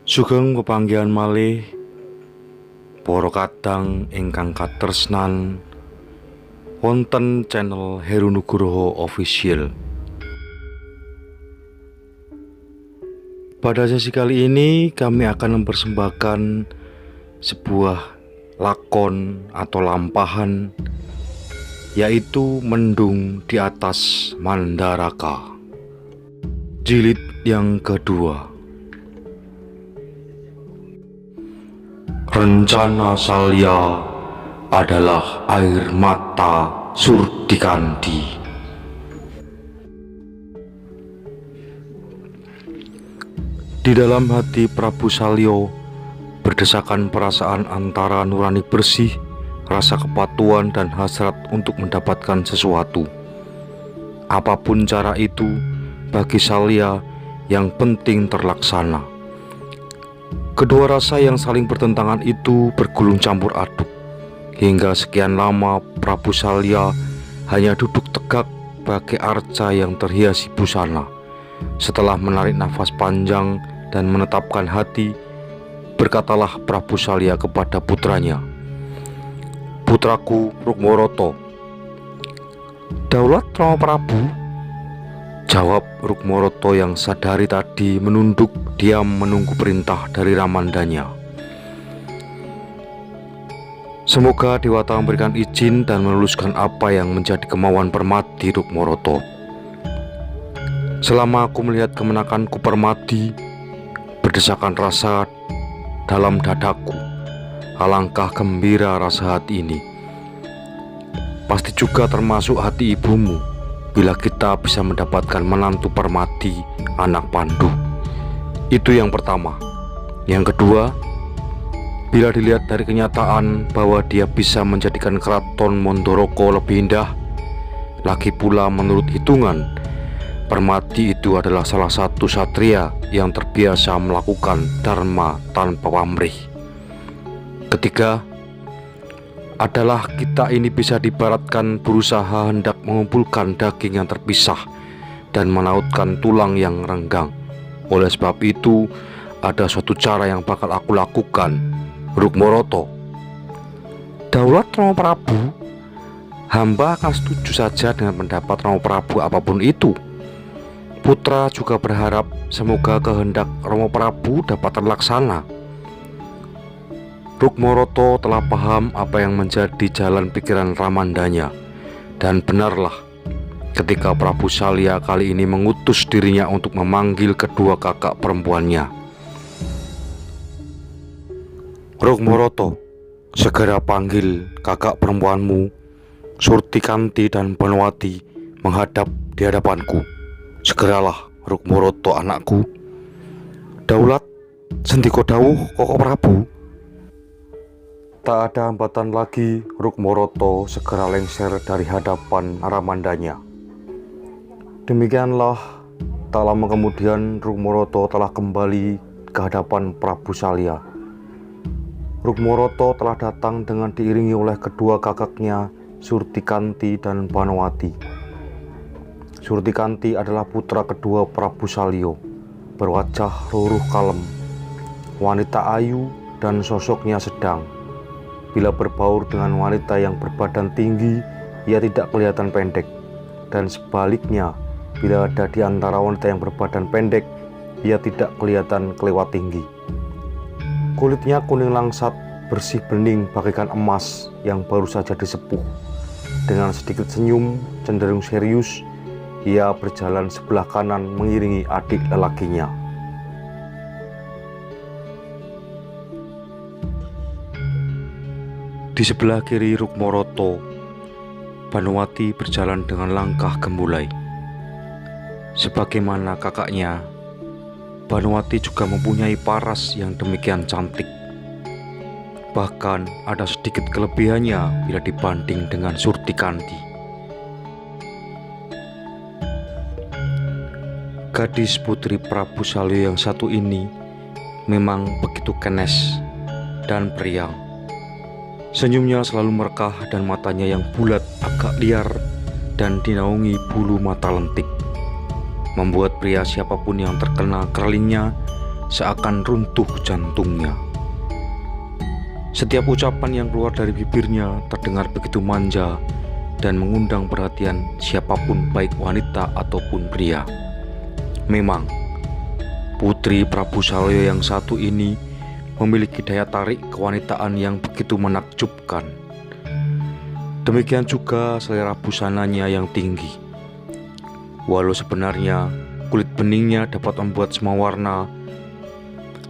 Sugeng pepanggihan malih para kadang ingkang katresnan wonten channel Heru Nugroho Official. Pada sesi kali ini kami akan mempersembahkan sebuah lakon atau lampahan, yaitu Mendung di Atas Mandaraka, jilid yang kedua. Rencana Salya adalah air mata Surdikandi. Di dalam hati Prabu Salya berdesakan perasaan antara nurani bersih, rasa kepatuhan dan hasrat untuk mendapatkan sesuatu. Apapun cara itu, bagi Salya yang penting terlaksana. Kedua rasa yang saling bertentangan itu bergulung campur aduk. Hingga sekian lama Prabu Salya hanya duduk tegak bagai arca yang terhiasi busana. Setelah menarik nafas panjang dan menetapkan hati, berkatalah Prabu Salya kepada putranya, "Putraku Rukmoroto." "Daulat Rama Prabu," jawab Rukmoroto yang sadari tadi menunduk diam menunggu perintah dari ramandanya. "Semoga Dewata memberikan izin dan meluluskan apa yang menjadi kemauan Permadi, Rukmoroto. Selama aku melihat kemenakanku Permadi, berdesakan rasa dalam dadaku. Alangkah gembira rasa hati ini. Pasti juga termasuk hati ibumu bila kita bisa mendapatkan menantu Permadi, anak Pandu. Itu yang pertama. Yang kedua, bila dilihat dari kenyataan bahwa dia bisa menjadikan keraton Mondoroko lebih indah, lagi pula menurut hitungan, Permadi itu adalah salah satu satria yang terbiasa melakukan dharma tanpa pamrih. Ketiga, adalah kita ini bisa dibaratkan berusaha hendak mengumpulkan daging yang terpisah dan menautkan tulang yang renggang. Oleh sebab itu, ada suatu cara yang bakal aku lakukan, Rukmoroto." "Daulat Rama Prabu, hamba akan setuju saja dengan pendapat Rama Prabu apapun itu. Putra juga berharap semoga kehendak Rama Prabu dapat terlaksana." Rukmoroto telah paham apa yang menjadi jalan pikiran ramandanya, dan benarlah ketika Prabu Salya kali ini mengutus dirinya untuk memanggil kedua kakak perempuannya. "Rukmoroto, segera panggil kakak perempuanmu, Surtikanti dan Banowati, menghadap di hadapanku. Segeralah, Rukmoroto anakku." "Daulat, sendika dawuh Koko Prabu." Tak ada hambatan lagi, Rukmoroto segera lengser dari hadapan ramandanya. Demikianlah, tak lama kemudian Rukmoroto telah kembali ke hadapan Prabu Salya. Rukmoroto telah datang dengan diiringi oleh kedua kakaknya, Surtikanti dan Banowati. Surtikanti adalah putra kedua Prabu Salya, berwajah luruh kalem, wanita ayu dan sosoknya sedang. Bila berbaur dengan wanita yang berbadan tinggi, ia tidak kelihatan pendek, dan sebaliknya, bila ada di antara wanita yang berbadan pendek, ia tidak kelihatan kelewat tinggi. Kulitnya kuning langsat, bersih bening bagaikan emas yang baru saja disepuh. Dengan sedikit senyum cenderung serius, ia berjalan sebelah kanan mengiringi adik lelakinya. Di sebelah kiri Rukmoroto, Banowati berjalan dengan langkah gemulai. Sebagaimana kakaknya, Banowati juga mempunyai paras yang demikian cantik. Bahkan ada sedikit kelebihannya bila dibanding dengan Surtikanti. Gadis putri Prabu Salya yang satu ini memang begitu kenes dan periang. Senyumnya selalu merekah dan matanya yang bulat agak liar dan dinaungi bulu mata lentik, membuat pria siapapun yang terkena kerlingnya seakan runtuh jantungnya. Setiap ucapan yang keluar dari bibirnya terdengar begitu manja dan mengundang perhatian siapapun, baik wanita ataupun pria. Memang, putri Prabu Salya yang satu ini memiliki daya tarik kewanitaan yang begitu menakjubkan. Demikian juga selera busananya yang tinggi. Walau sebenarnya kulit beningnya dapat membuat semua warna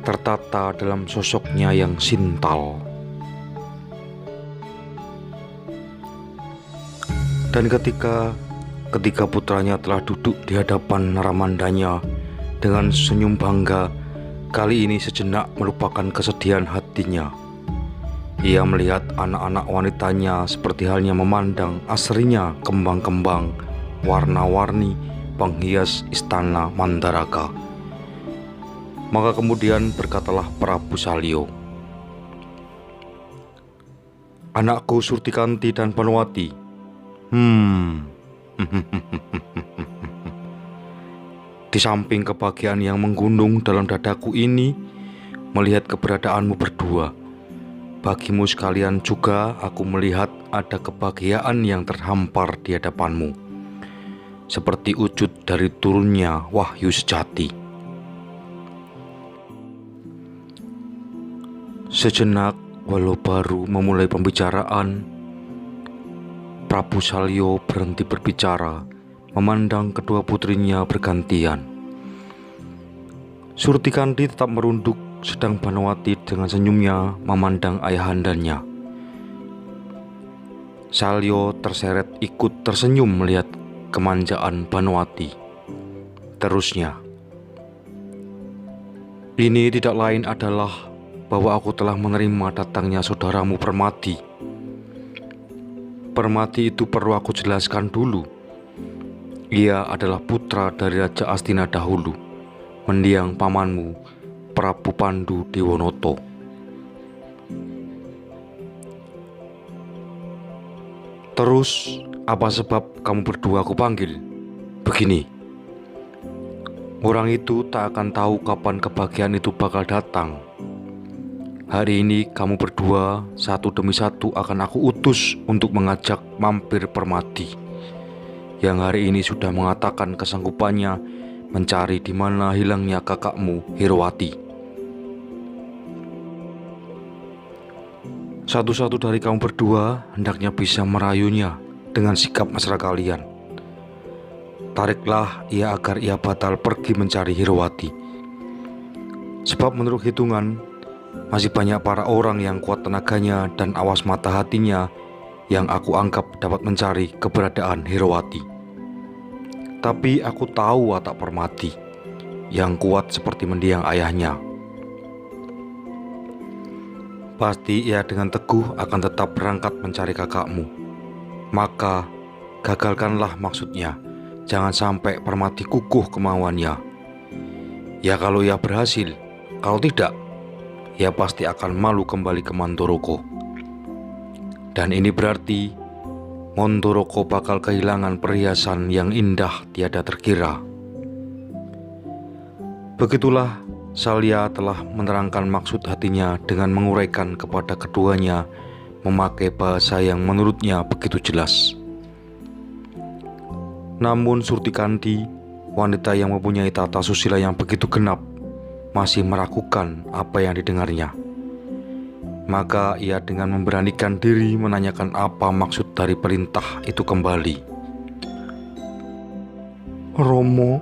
tertata dalam sosoknya yang sintal. Dan ketika putranya telah duduk di hadapan Ramandanya dengan senyum bangga, kali ini sejenak melupakan kesedihan hatinya. Ia melihat anak-anak wanitanya seperti halnya memandang asrinya kembang-kembang warna-warni penghias istana Mandaraka. Maka kemudian berkatalah Prabu Salya, "Anakku Surtikanti dan Banowati, di samping kebahagiaan yang menggunung dalam dadaku ini melihat keberadaanmu berdua, bagimu sekalian juga aku melihat ada kebahagiaan yang terhampar di hadapanmu, seperti wujud dari turunnya wahyu sejati." Sejenak, walau baru memulai pembicaraan, Prabu Salya berhenti berbicara, memandang kedua putrinya bergantian. Surtikanti tetap merunduk, sedang Banowati dengan senyumnya memandang ayahandanya. Salya terseret ikut tersenyum melihat kemanjaan Banowati. Terusnya, "Ini tidak lain adalah bahwa aku telah menerima datangnya saudaramu Permati. Permati itu perlu aku jelaskan dulu. Ia adalah putra dari Raja Astina dahulu, mendiang pamanmu, Prabu Pandu Dewonoto." "Terus, apa sebab kamu berdua aku panggil? Begini, orang itu tak akan tahu kapan kebahagiaan itu bakal datang. Hari ini kamu berdua satu demi satu akan aku utus untuk mengajak mampir Permati, yang hari ini sudah mengatakan kesanggupannya mencari di mana hilangnya kakakmu Herawati. Satu-satu dari kamu berdua hendaknya bisa merayunya dengan sikap mesra kalian. Tariklah ia agar ia batal pergi mencari Herawati. Sebab menurut hitungan, masih banyak para orang yang kuat tenaganya dan awas mata hatinya yang aku anggap dapat mencari keberadaan Herawati. Tapi aku tahu watak Permati yang kuat seperti mendiang ayahnya. Pasti ia dengan teguh akan tetap berangkat mencari kakakmu. Maka gagalkanlah maksudnya. Jangan sampai Permati kukuh kemauannya. Ya kalau ia berhasil, kalau tidak, ia pasti akan malu kembali ke Mandoroko. Dan ini berarti Mandoroko bakal kehilangan perhiasan yang indah tiada terkira." Begitulah Salya telah menerangkan maksud hatinya dengan menguraikan kepada keduanya memakai bahasa yang menurutnya begitu jelas. Namun Surtikanti, wanita yang mempunyai tata susila yang begitu genap, masih meragukan apa yang didengarnya. Maka ia dengan memberanikan diri menanyakan apa maksud dari perintah itu kembali. "Romo,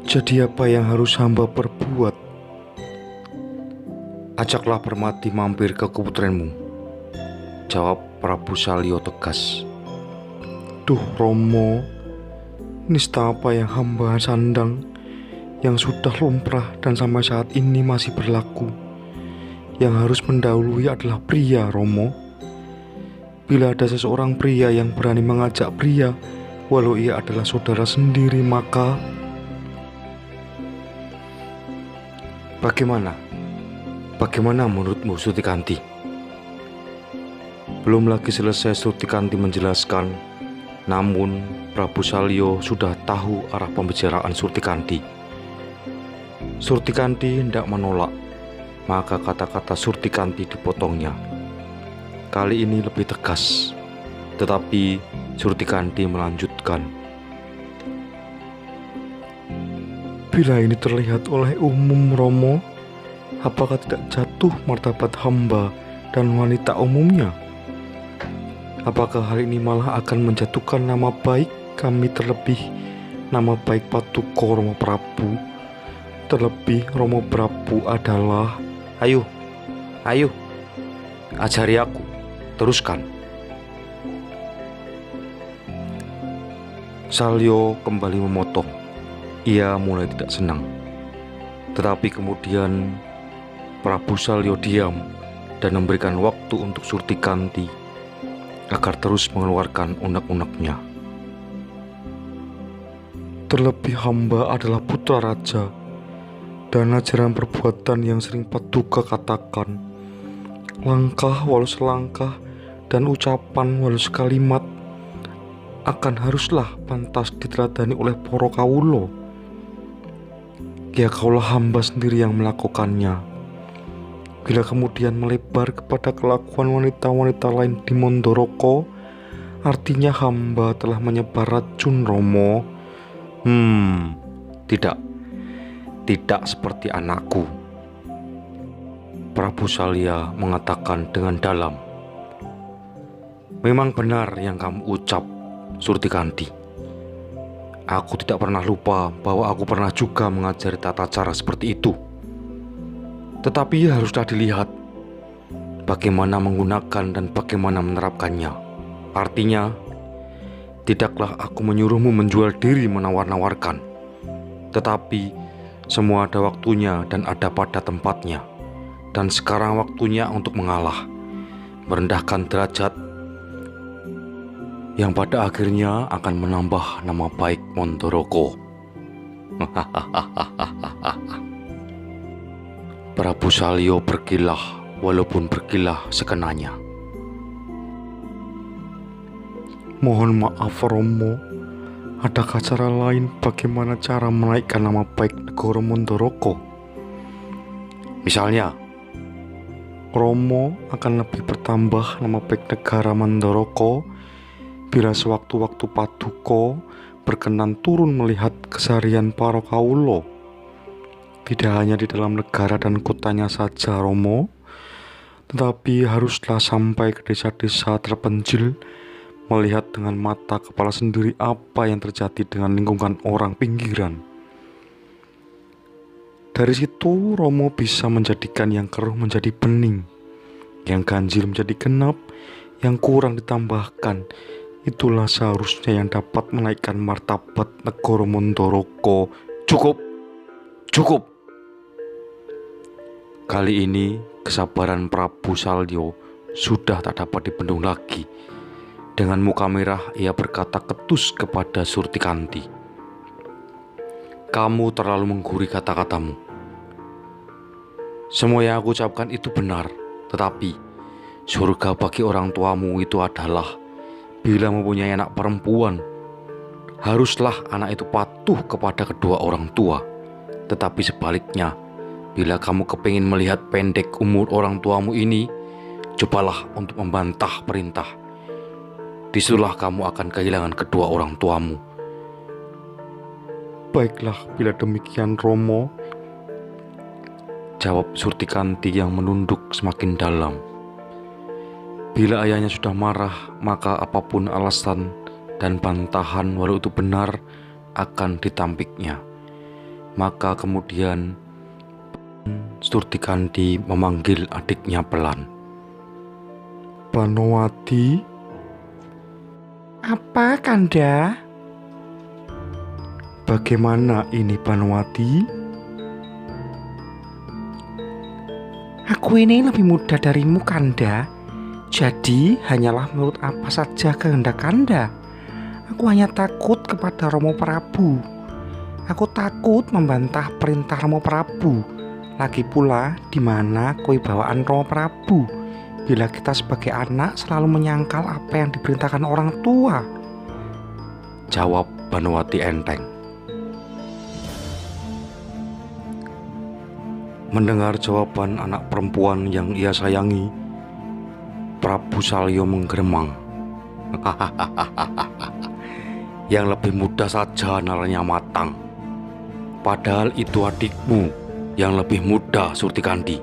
jadi apa yang harus hamba perbuat?" "Ajaklah Permati mampir ke keputrenmu," jawab Prabu Salya tegas. "Duh Romo, nista apa yang hamba sandang yang sudah lumrah dan sampai saat ini masih berlaku. Yang harus mendahului adalah pria, Romo. Bila ada seseorang pria yang berani mengajak pria, walau ia adalah saudara sendiri, maka..." Bagaimana menurutmu, Surtikanti?" Belum lagi selesai Surtikanti menjelaskan, namun Prabu Salya sudah tahu arah pembicaraan Surtikanti. Surtikanti hendak menolak, maka kata-kata Surtikanti dipotongnya. Kali ini lebih tegas, tetapi Surtikanti melanjutkan. Bila ini terlihat oleh umum, Romo, apakah tidak jatuh martabat hamba dan wanita umumnya? Apakah hal ini malah akan menjatuhkan nama baik kami, terlebih nama baik Paduka Romo Prabu? Terlebih Romo Prabu adalah... Ayo, ajari aku, teruskan. Salyo kembali memotong. Ia mulai tidak senang. Tetapi kemudian Prabu Salyo diam dan memberikan waktu untuk Surtikanti agar terus mengeluarkan unek-uneknya. Terlebih hamba adalah putra raja, dan ajaran perbuatan yang sering Paduka katakan, langkah walau selangkah dan ucapan walau sekalimat akan haruslah pantas diteladani oleh para kawula. Ya kaulah hamba sendiri yang melakukannya. Bila kemudian melebar kepada kelakuan wanita-wanita lain di Mandoroko, artinya hamba telah menyebar racun, Romo. Tidak seperti anakku, Prabu Salya mengatakan dengan dalam. Memang benar yang kamu ucap, Surtikanti. Aku tidak pernah lupa bahwa aku pernah juga mengajari tata cara seperti itu. Tetapi haruslah dilihat bagaimana menggunakan dan bagaimana menerapkannya. Artinya, tidaklah aku menyuruhmu menjual diri menawar-nawarkan, tetapi semua ada waktunya dan ada pada tempatnya. Dan sekarang waktunya untuk mengalah, merendahkan derajat, yang pada akhirnya akan menambah nama baik Mandoroko. Prabu Salyo berkilah, walaupun berkilah sekenanya. Mohon maaf, Romo, adakah cara lain bagaimana cara menaikkan nama baik negara Mandoroko? Misalnya, Romo akan lebih bertambah nama baik negara Mandoroko bila sewaktu-waktu Paduka berkenan turun melihat keseharian para kawula, tidak hanya di dalam negara dan kotanya saja, Romo, tetapi haruslah sampai ke desa-desa terpencil, melihat dengan mata kepala sendiri apa yang terjadi dengan lingkungan orang pinggiran. Dari situ Romo bisa menjadikan yang keruh menjadi bening, yang ganjil menjadi genap, yang kurang ditambahkan. Itulah seharusnya yang dapat menaikkan martabat negara Mandoroko. Cukup. Kali ini kesabaran Prabu Salyo sudah tak dapat dibendung lagi. Dengan muka merah ia berkata ketus kepada Surtikanti. Kamu terlalu menggurui kata-katamu. Semua yang aku ucapkan itu benar, tetapi surga bagi orang tuamu itu adalah bila mempunyai anak perempuan, haruslah anak itu patuh kepada kedua orang tua. Tetapi sebaliknya, bila kamu kepingin melihat pendek umur orang tuamu ini, cobalah untuk membantah perintah. Disitulah kamu akan kehilangan kedua orang tuamu. Baiklah, bila demikian, Romo, jawab Surtikanti yang menunduk semakin dalam. Bila ayahnya sudah marah, maka apapun alasan dan bantahan walau itu benar akan ditampiknya. Maka kemudian Surtikanti memanggil adiknya pelan. Panowati. Apa, Kanda? Bagaimana ini, Panowati? Aku ini lebih muda darimu, Kanda. Jadi hanyalah menurut apa saja kehendak Kanda. Aku hanya takut kepada Romo Prabu. Aku takut membantah perintah Romo Prabu. Lagi pula, di mana kewibawaan Romo Prabu bila kita sebagai anak selalu menyangkal apa yang diperintahkan orang tua? Jawab Banowati enteng. Mendengar jawaban anak perempuan yang ia sayangi, Prabu Salya menggeremang. Yang lebih muda saja nalarnya matang. Padahal itu adikmu yang lebih muda, Surtikandi.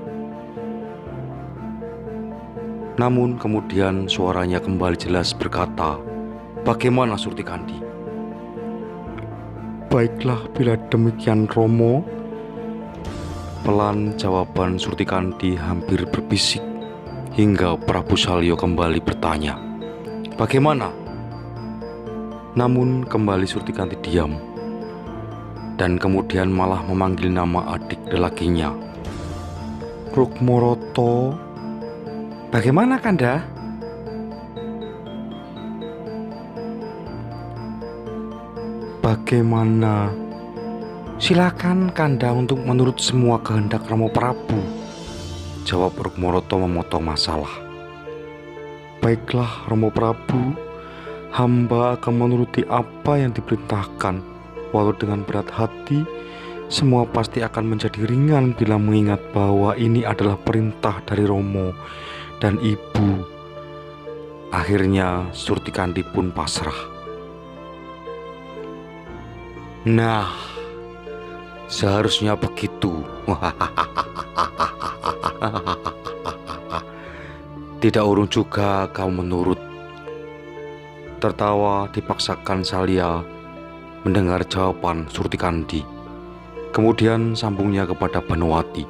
Namun kemudian suaranya kembali jelas berkata, "Bagaimana, Surtikandi?" "Baiklah bila demikian, Romo." Pelan jawaban Surtikandi hampir berbisik hingga Prabu Salya kembali bertanya, "Bagaimana?" Namun kembali Surtikandi diam dan kemudian malah memanggil nama adik lelakinya, "Rukmoroto." "Bagaimana, Kanda?" "Bagaimana? Silakan Kanda untuk menurut semua kehendak Romo Prabu," jawab Rukmoroto memotong masalah. "Baiklah Romo Prabu, hamba akan menuruti apa yang diperintahkan. Walau dengan berat hati, semua pasti akan menjadi ringan bila mengingat bahwa ini adalah perintah dari Romo dan Ibu." Akhirnya Surtikandi pun pasrah. "Nah, seharusnya begitu." "Tidak urung juga kau menurut." Tertawa dipaksakan Salya mendengar jawaban Surtikandi. Kemudian sambungnya kepada Banowati.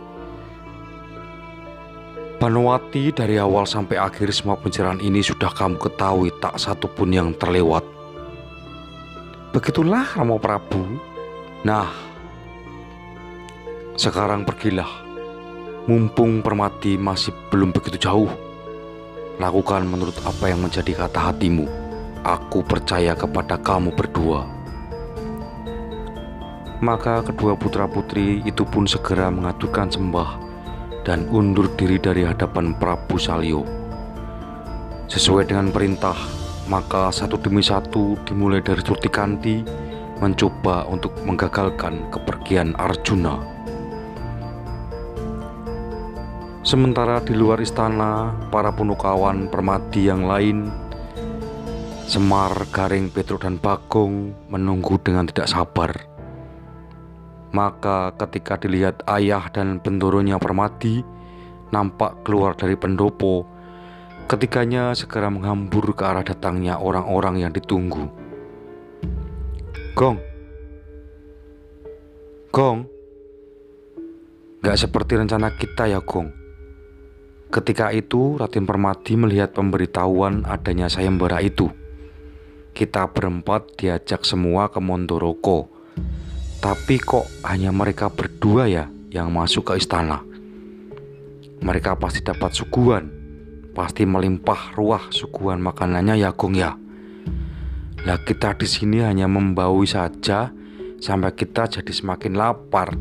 "Banowati, dari awal sampai akhir semua pencerahan ini sudah kamu ketahui, tak satu pun yang terlewat." "Begitulah Romo Prabu." "Nah, sekarang pergilah. Mumpung Permati masih belum begitu jauh. Lakukan menurut apa yang menjadi kata hatimu. Aku percaya kepada kamu berdua." Maka kedua putra-putri itu pun segera mengaturkan sembah dan undur diri dari hadapan Prabu Salya. Sesuai dengan perintah, maka satu demi satu dimulai dari Surtikandi mencoba untuk menggagalkan kepergian Arjuna. Sementara di luar istana, para punukawan Permadi yang lain, Semar, Garing, Petruk, dan Bagong menunggu dengan tidak sabar. Maka ketika dilihat ayah dan bendoronya Permadi nampak keluar dari pendopo, ketiganya segera menghambur ke arah datangnya orang-orang yang ditunggu. "Gong, Gong, gak seperti rencana kita ya, Gong." Ketika itu Raden Permadi melihat pemberitahuan adanya sayembara itu. Kita berempat diajak semua ke Mondoroko, tapi kok hanya mereka berdua ya yang masuk ke istana. Mereka pasti dapat suguhan, pasti melimpah ruah suguhan makanannya ya, Gong ya. Lah kita di sini hanya membaui saja sampai kita jadi semakin lapar.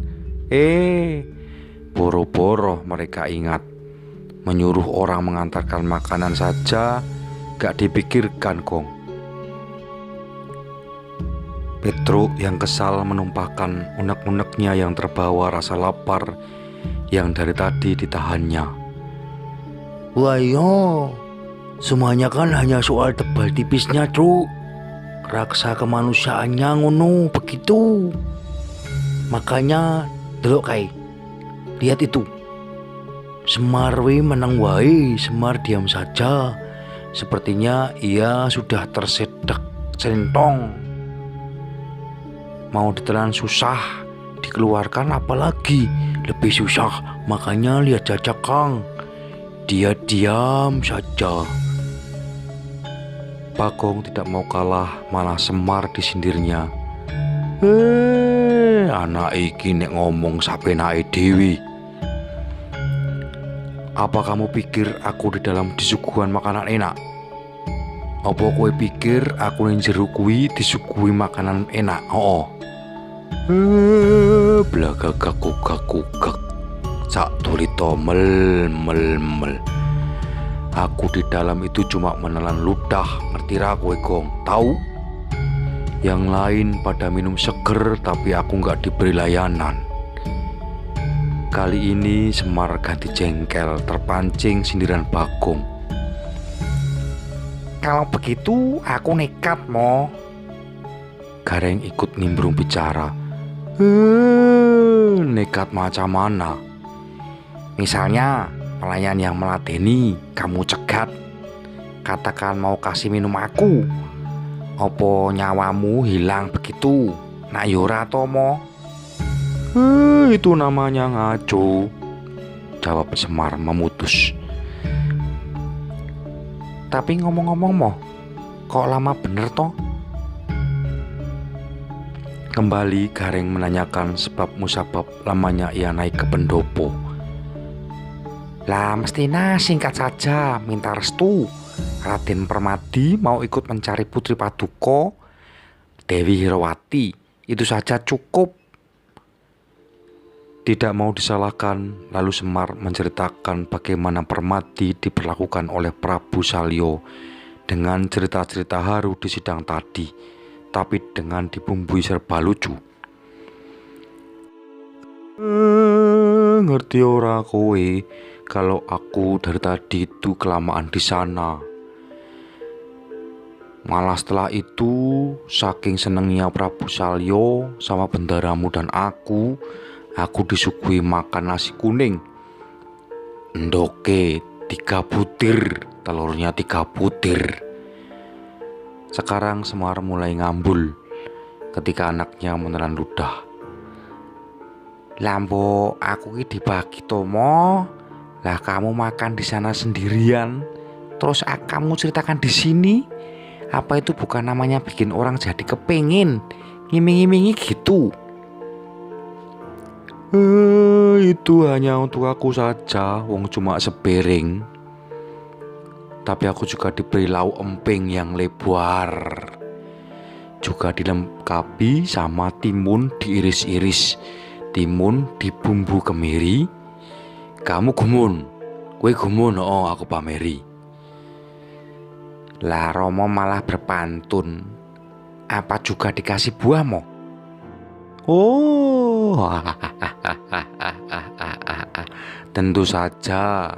Boro-boro mereka ingat menyuruh orang mengantarkan makanan saja gak dipikirkan, Gong. Petruk yang kesal menumpahkan unek-uneknya yang terbawa rasa lapar yang dari tadi ditahannya. "Wah yo, semuanya kan hanya soal tebal tipisnya, Truk. Raksa kemanusiaannya ngono begitu. Makanya delok kae. Lihat itu. Semar menang wae." Semar diam saja. Sepertinya ia sudah tersedak centong. Mau ditelan susah, dikeluarkan apalagi lebih susah. Makanya lihat saja, Kang. Dia diam saja. Bagong tidak mau kalah, malah Semar disindirnya. Anak iki nek ngomong sapenake dhewe. Apa kamu pikir aku di dalam disuguhan makanan enak? Apa kowe pikir aku ning jero kuwi disuguhi makanan enak? Blagagak-gugak-gugak. Sak tulito mel. Aku di dalam itu cuma menelan ludah, ngerti ra kowe, Gong? Tahu? Yang lain pada minum seger, tapi aku nggak diberi layanan. Kali ini Semar ganti jengkel, terpancing sindiran Bagong. Kalau begitu aku nekat, Mo. Gareng ikut nimbrung bicara. Nekat macam mana? Misalnya pelayan yang meladeni kamu cegat, katakan mau kasih minum aku. Opo nyawamu hilang begitu? Nak yora to, Mo? Itu namanya ngaco, jawab Semar memutus. Tapi ngomong-ngomong, Mo, kok lama bener toh? Kembali Gareng menanyakan sebab musabab lamanya ia naik ke pendopo. Lah mestinya singkat saja, minta restu. Raden Permadi mau ikut mencari Putri Paduka Dewi Hirawati. Itu saja cukup. Tidak mau disalahkan, lalu Semar menceritakan bagaimana Permadi diperlakukan oleh Prabu Salyo dengan cerita-cerita haru di sidang tadi, tapi dengan dibumbui serba lucu. Ngerti ora kowe kalau aku dari tadi itu kelamaan di sana. Malah setelah itu, saking senengnya Prabu Salyo sama bendaramu dan aku disuguhi makan nasi kuning. Ndoke 3 butir, telurnya 3 butir. Sekarang Semar mulai ngambul ketika anaknya menelan ludah. Lambo aku ki dibagi to, Mo. Lah kamu makan di sana sendirian, terus kamu ceritakan di sini. Apa itu bukan namanya bikin orang jadi kepengin ngiming-ngimingi gitu? Itu hanya untuk aku saja, wong cuma sepiring. Tapi aku juga diberi lauk emping yang lebar, juga dilengkapi sama timun diiris-iris, timun dibumbu kemiri. Kamu gumun, kue gumun, oh aku pameri. Lah Romo malah berpantun. Apa juga dikasih buah, Mo? Oh, tentu saja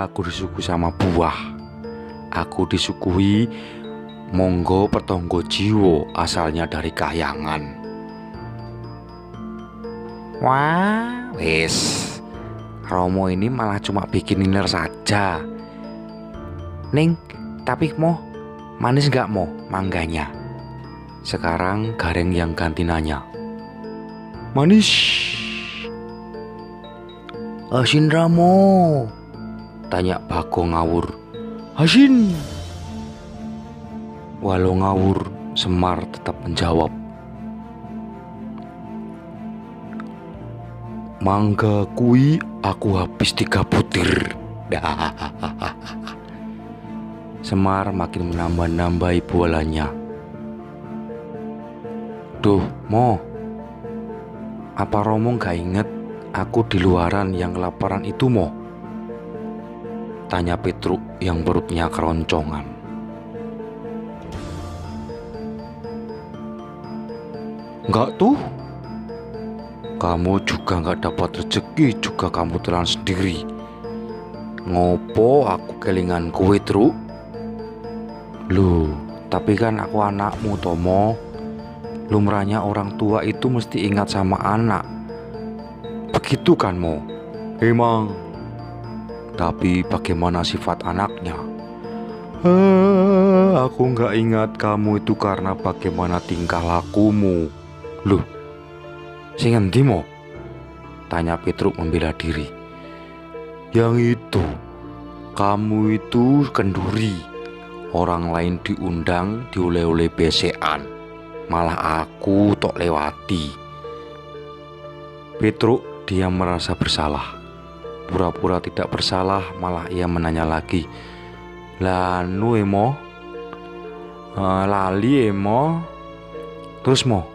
aku disuguhi sama buah. Aku disuguhi monggo pertonggo jiwo, asalnya dari Kahyangan. Wah, wis. Romo ini malah cuma bikin ngiler saja. Ning, tapi Mo, manis gak, Mo, mangganya? Sekarang Gareng yang ganti nanya. Manis. Asin Ramo, tanya Bagong ngawur. Asin. Walau ngawur, Semar tetap menjawab. Mangga kui aku habis 3 butir. Semar makin menambah-nambahi bualannya. Duh, Mo, apa Romo gak inget aku di luaran yang kelaparan itu, Mo? Tanya Petruk yang perutnya keroncongan. Enggak tuh. Kamu juga gak dapat rezeki, juga kamu telan sendiri. Ngopo aku kelingan kowe, Truk? Loh, tapi kan aku anakmu, Tomo. Lumrahnya orang tua itu mesti ingat sama anak. Begitu kan, Mo? Emang. Tapi bagaimana sifat anaknya? Aku gak ingat kamu itu karena bagaimana tingkah lakumu. Loh, sing endi, Mo? Tanya Petruk membela diri. Yang itu, kamu itu kenduri. Orang lain diundang dioleh-oleh besekan, malah aku tok lewati. Petruk dia merasa bersalah. Pura-pura tidak bersalah, malah ia menanya lagi. Lanu Mo? Lali Mo? Terus Mo,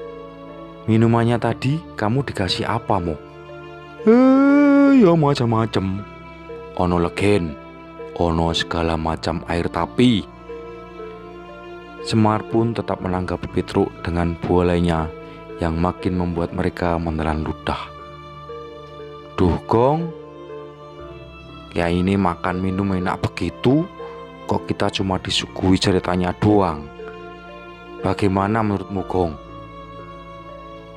minumannya tadi kamu dikasih apa, Mo? Ya macam-macam. Ono legen, ono segala macam air tapi. Semar pun tetap menanggapi Petruk dengan bualainya yang makin membuat mereka menelan ludah. Duh Gong, ya ini makan minum enak begitu, kok kita cuma disuguhi ceritanya doang. Bagaimana menurutmu Gong?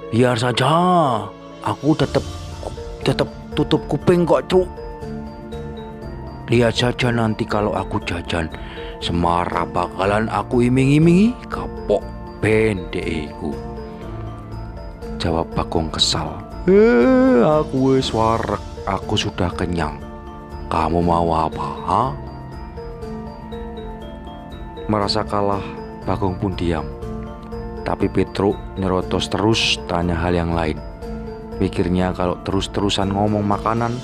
Biar saja, aku tetap tutup kuping kok, Truk. Lihat saja nanti kalau aku jajan, Semar bakalan aku iming-imingi kapok bendeku. Jawab Bagong kesal. Aku wis wareg, aku sudah kenyang. Kamu mau apa, ha? Merasa kalah, Bagong pun diam. Tapi Petruk nyerotos terus tanya hal yang lain. Pikirnya kalau terus-terusan ngomong makanan,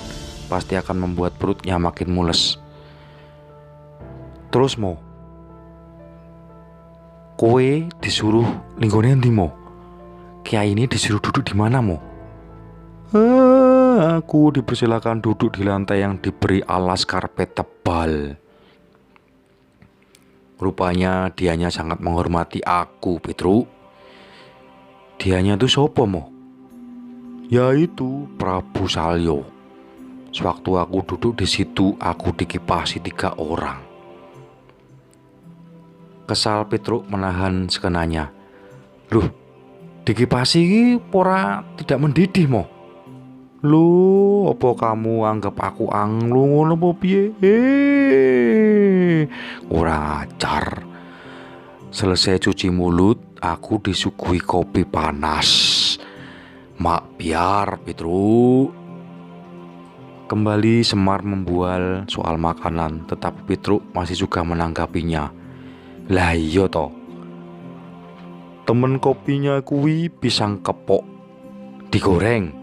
pasti akan membuat perutnya makin mules. Terus mo, kowe disuruh linggone endi mo? Kiai ini disuruh duduk di mana mo? Aku dipersilakan duduk di lantai yang diberi alas karpet tebal. Rupanya dianya sangat menghormati aku, Petruk. Dianya tuh sopo mo? Yaitu Prabu Salyo. Sewaktu aku duduk di situ, aku dikipasi 3 orang. Kesal Petruk menahan sekenanya. Loh, dikipasi iki pora tidak mendidih mo? Loh, apa kamu anggap aku anglu ngono apa piye? Ora ajar. Selesai cuci mulut, aku disuguhi kopi panas. Mak biar, Petruk. Kembali Semar membual soal makanan, tetapi Petruk masih juga menanggapinya. Lah iya toh. Temen kopinya kuwi pisang kepok digoreng.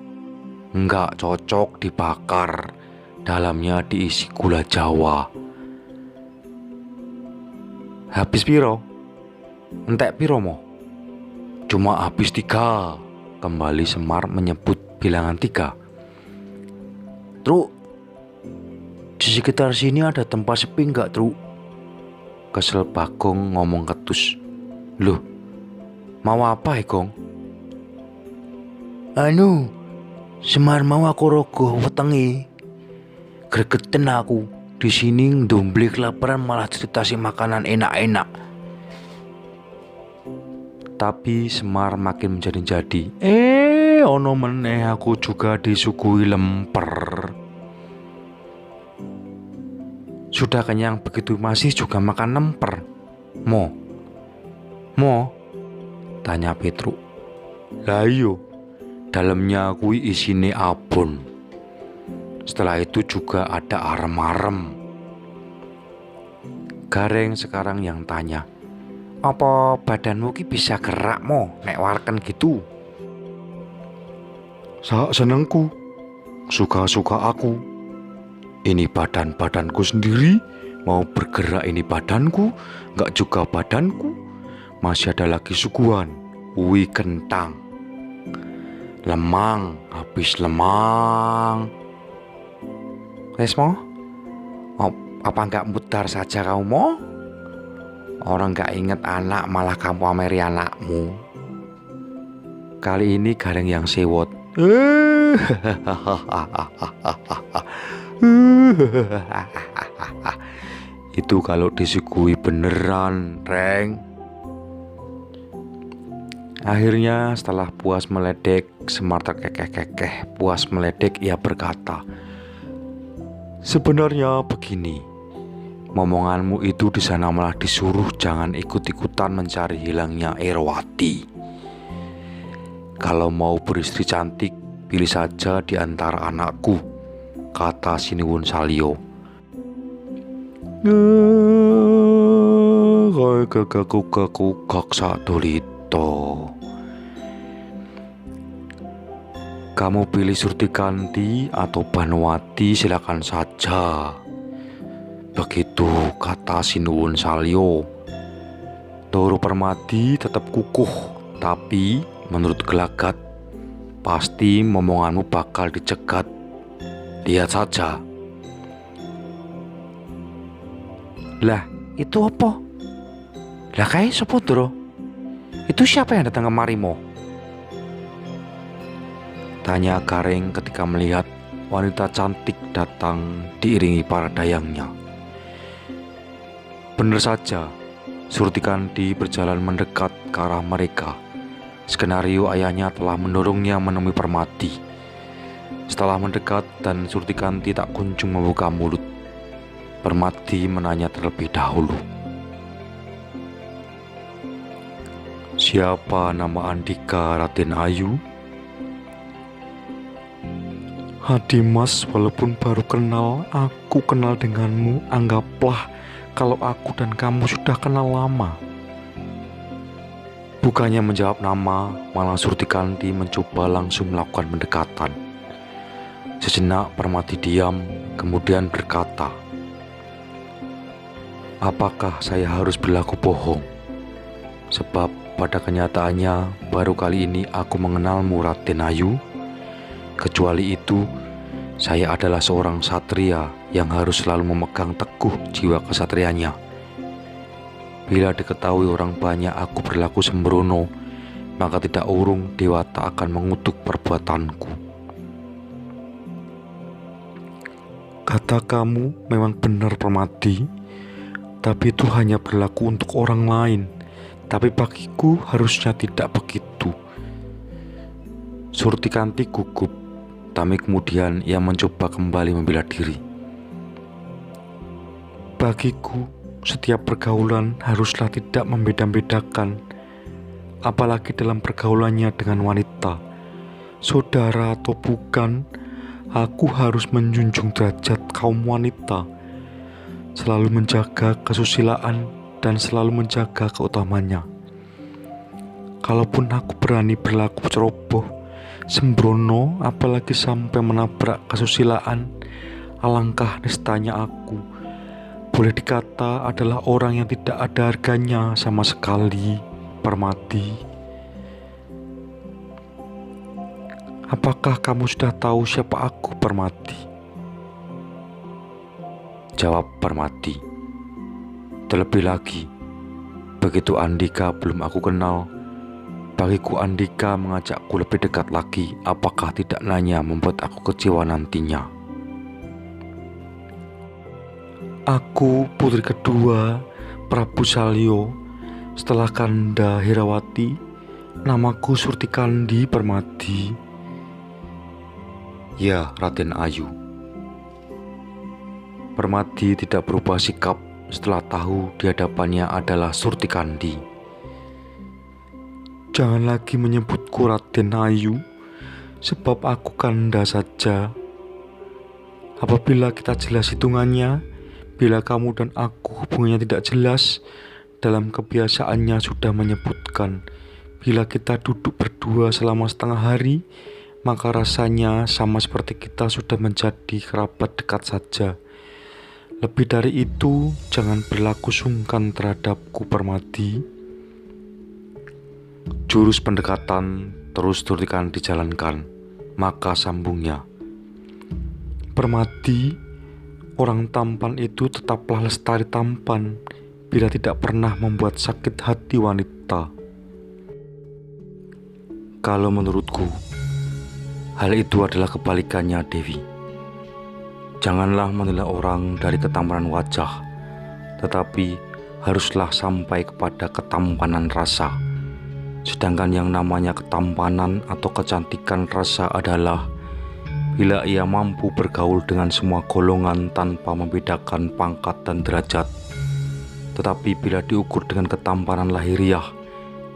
Enggak cocok dibakar. Dalamnya diisi gula Jawa. Habis piro? Entek piro mo? Cuma habis 3. Kembali Semar menyebut bilangan 3. Truk, di sekitar sini ada tempat sepi nggak, Truk? Kesel Bagong ngomong ketus. Loh, mau apa Gong? Anu, Semar mau aku rogoh wetengi. Gregeten aku di sini ndomble kelaparan malah cerita si makanan enak-enak. Tapi Semar makin menjadi-jadi. Ono meneh aku juga disuguhi lemper. Sudah kenyang begitu masih juga makan lemper. Mo? Tanya Petruk. Lah iyo, dalamnya kui isine abon. Setelah itu juga ada arem-arem. Gareng sekarang yang tanya. Apa badanmu ki bisa gerak mo nek warken gitu? Sak senengku, suka-suka aku. Ini badanku sendiri, mau bergerak ini badanku, gak juga badanku. Masih ada lagi suguhan, ui kentang. Lemang, habis lemang. Resmo, apa gak mutar saja kamu mo? Orang gak inget anak malah kamu ameri anakmu. Kali ini Gareng yang sewot. Itu kalau disuguhi beneran, Reng. Akhirnya setelah puas meledek, Semar terkekeh-kekeh. Puas meledek ia berkata, sebenarnya begini, momonganmu itu di sana malah disuruh jangan ikut-ikutan mencari hilangnya Erwati. Kalau mau beristri cantik, pilih saja di antara anakku, kata Sinuwun Salyo. Gagak sadolito. Kamu pilih Surtikanti atau Banwati, silakan saja. Begitu kata Sinuwun Salyo. Doro Permadi tetap kukuh, tapi menurut Gelagat pasti momonganmu bakal dicegat. Lihat saja. Lah, itu apa? Lah kayak sapa Doro? Itu siapa yang datang kemari mo? Tanya Gareng ketika melihat wanita cantik datang diiringi para dayangnya. Benar saja, Surtikandi berjalan mendekat ke arah mereka. Skenario ayahnya telah mendorongnya menemui Permati. Setelah mendekat dan Surtikandi tak kunjung membuka mulut, Permati menanya terlebih dahulu. Siapa nama Andika Raden Ayu? Dimas, walaupun baru kenal, aku kenal denganmu. Anggaplah kalau aku dan kamu sudah kenal lama. Bukannya menjawab nama, malah Surtikandi mencoba langsung melakukan pendekatan. Sejenak Permati diam, kemudian berkata, apakah saya harus berlaku bohong? Sebab pada kenyataannya baru kali ini aku mengenalmu, Raden Ayu. Kecuali itu, saya adalah seorang satria yang harus selalu memegang teguh jiwa kesatrianya. Bila diketahui orang banyak aku berlaku sembrono, maka tidak urung dewata akan mengutuk perbuatanku. Kata kamu memang benar, Permati, tapi itu hanya berlaku untuk orang lain. Tapi bagiku harusnya tidak begitu. Surtikandi gugup, tapi kemudian ia mencoba kembali membela diri. Bagiku, setiap pergaulan haruslah tidak membeda-bedakan, apalagi dalam pergaulannya dengan wanita. Saudara atau bukan, aku harus menjunjung derajat kaum wanita, selalu menjaga kesusilaan dan selalu menjaga keutamanya. Kalaupun aku berani berlaku ceroboh, sembrono, apalagi sampai menabrak kesusilaan, alangkah nistanya aku boleh dikata adalah orang yang tidak ada harganya sama sekali, Permati. Apakah kamu sudah tahu siapa aku, Permati? Jawab Permati. Terlebih lagi, begitu Andika belum aku kenal, bagiku Andika mengajakku lebih dekat lagi, apakah tidak nanya membuat aku kecewa nantinya. Aku putri kedua Prabu Salyo setelah Kanda Herawati. Namaku Surtikandi Permati. Ya, Raden Ayu. Permati tidak berubah sikap setelah tahu di hadapannya adalah Surtikandi. Jangan lagi menyebutku Raden Ayu, sebab aku Kanda saja. Apabila kita jelas hitungannya, bila kamu dan aku hubungannya tidak jelas, dalam kebiasaannya sudah menyebutkan, bila kita duduk berdua selama setengah hari, maka rasanya sama seperti kita sudah menjadi kerabat dekat saja. Lebih dari itu, jangan berlaku sungkan terhadapku, Permati. Jurus pendekatan terus dijalankan, maka sambungnya. Permati, orang tampan itu tetaplah lestari tampan bila tidak pernah membuat sakit hati wanita. Kalau menurutku, hal itu adalah kebalikannya, Dewi. Janganlah menilai orang dari ketampanan wajah, tetapi haruslah sampai kepada ketampanan rasa. Sedangkan yang namanya ketampanan atau kecantikan rasa adalah bila ia mampu bergaul dengan semua golongan tanpa membedakan pangkat dan derajat. Tetapi bila diukur dengan ketampanan lahiriah,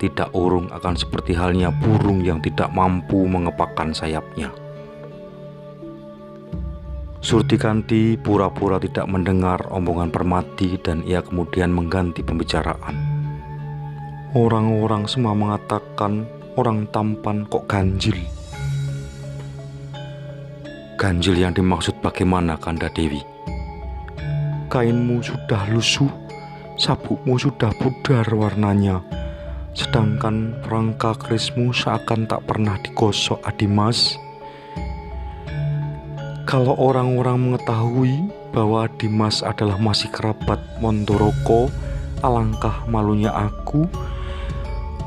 tidak urung akan seperti halnya burung yang tidak mampu mengepakkan sayapnya. Surtikandi pura-pura tidak mendengar omongan Permati dan ia kemudian mengganti pembicaraan. Orang-orang semua mengatakan orang tampan kok ganjil. Ganjil yang dimaksud bagaimana, Kanda Dewi? Kainmu sudah lusuh, sabukmu sudah pudar warnanya, sedangkan rangka kerismu seakan tak pernah digosok, Adimas. Kalau orang-orang mengetahui bahwa Adimas adalah masih kerabat Mondoroko, alangkah malunya aku.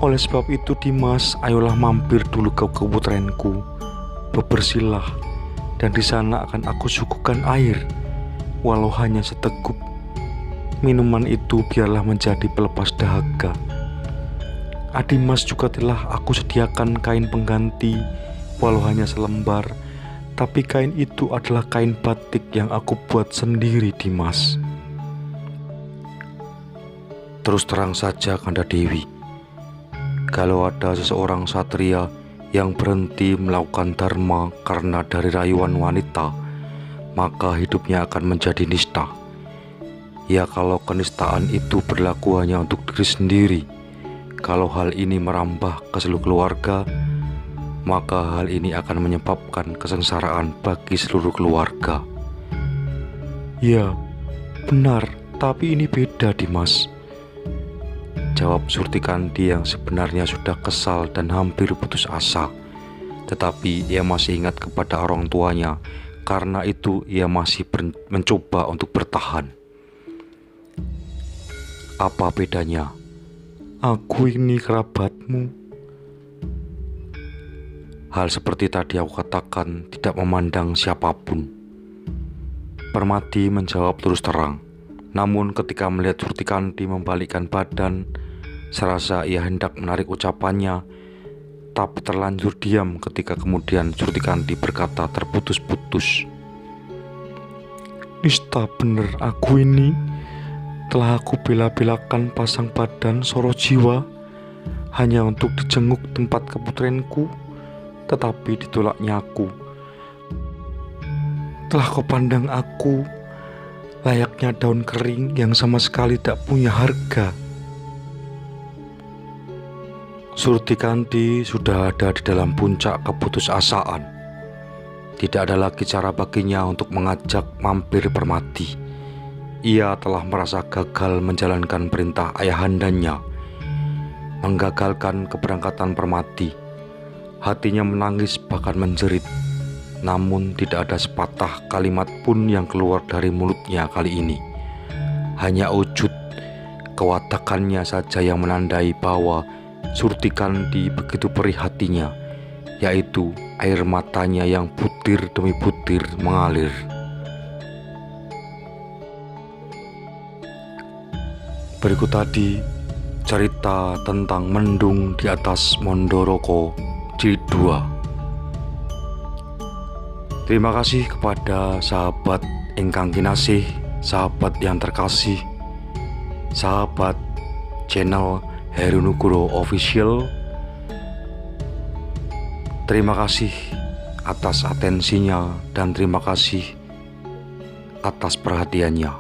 Oleh sebab itu, Dimas, ayolah mampir dulu ke keputrenku, bebersihlah dan di sana akan aku suguhkan air, walau hanya seteguk. Minuman itu biarlah menjadi pelepas dahaga. Adimas juga telah aku sediakan kain pengganti, walau hanya selembar, tapi kain itu adalah kain batik yang aku buat sendiri, Dimas. Terus terang saja, Kanda Dewi, kalau ada seseorang satria yang berhenti melakukan dharma karena dari rayuan wanita, maka hidupnya akan menjadi nista. Ya, kalau kenistaan itu berlaku hanya untuk diri sendiri, kalau hal ini merambah ke seluruh keluarga, maka hal ini akan menyebabkan kesengsaraan bagi seluruh keluarga. Ya, benar, tapi ini beda, Dimas, jawab Surtikandi yang sebenarnya sudah kesal dan hampir putus asa. Tetapi ia masih ingat kepada orang tuanya, karena itu ia masih mencoba untuk bertahan. Apa bedanya? Aku ini kerabatmu. Hal seperti tadi aku katakan tidak memandang siapapun. Permati menjawab terus terang. Namun ketika melihat Surtikandi membalikkan badan, serasa ia hendak menarik ucapannya, tapi terlanjur diam ketika kemudian Surtikandi berkata terputus-putus. Nista, bener, aku ini telah aku bela-belakan pasang badan soro jiwa hanya untuk dijenguk tempat keputrenku, tetapi ditolaknya aku. Telah kau pandang aku layaknya daun kering yang sama sekali tak punya harga. Surtikandi sudah ada di dalam puncak keputusasaan. Tidak ada lagi cara baginya untuk mengajak mampir Permati. Ia telah merasa gagal menjalankan perintah ayahandanya, menggagalkan keberangkatan Permati. Hatinya menangis bahkan menjerit, namun tidak ada sepatah kalimat pun yang keluar dari mulutnya kali ini. Hanya wujud kewatakannya saja yang menandai bahwa Surtikandi begitu perih hatinya, yaitu air matanya yang butir demi butir mengalir. Berikut tadi cerita tentang Mendung di atas Mondoroko jilid 2. Terima kasih kepada sahabat ingkang kinasih, sahabat yang terkasih, sahabat channel Heru Nugro Official. Terima kasih atas atensinya dan terima kasih atas perhatiannya.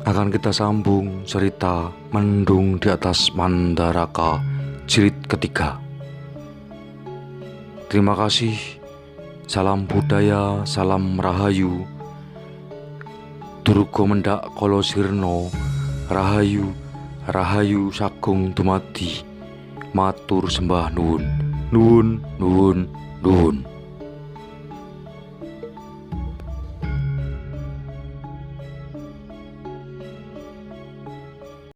Akan kita sambung cerita Mendung di atas Mandaraka jilid ketiga. Terima kasih. Salam budaya, salam rahayu. Durga mendak kala sirna, rahayu, rahayu sagung dumadi. Matur sembah nuwun, nuwun, nuwun, nuwun.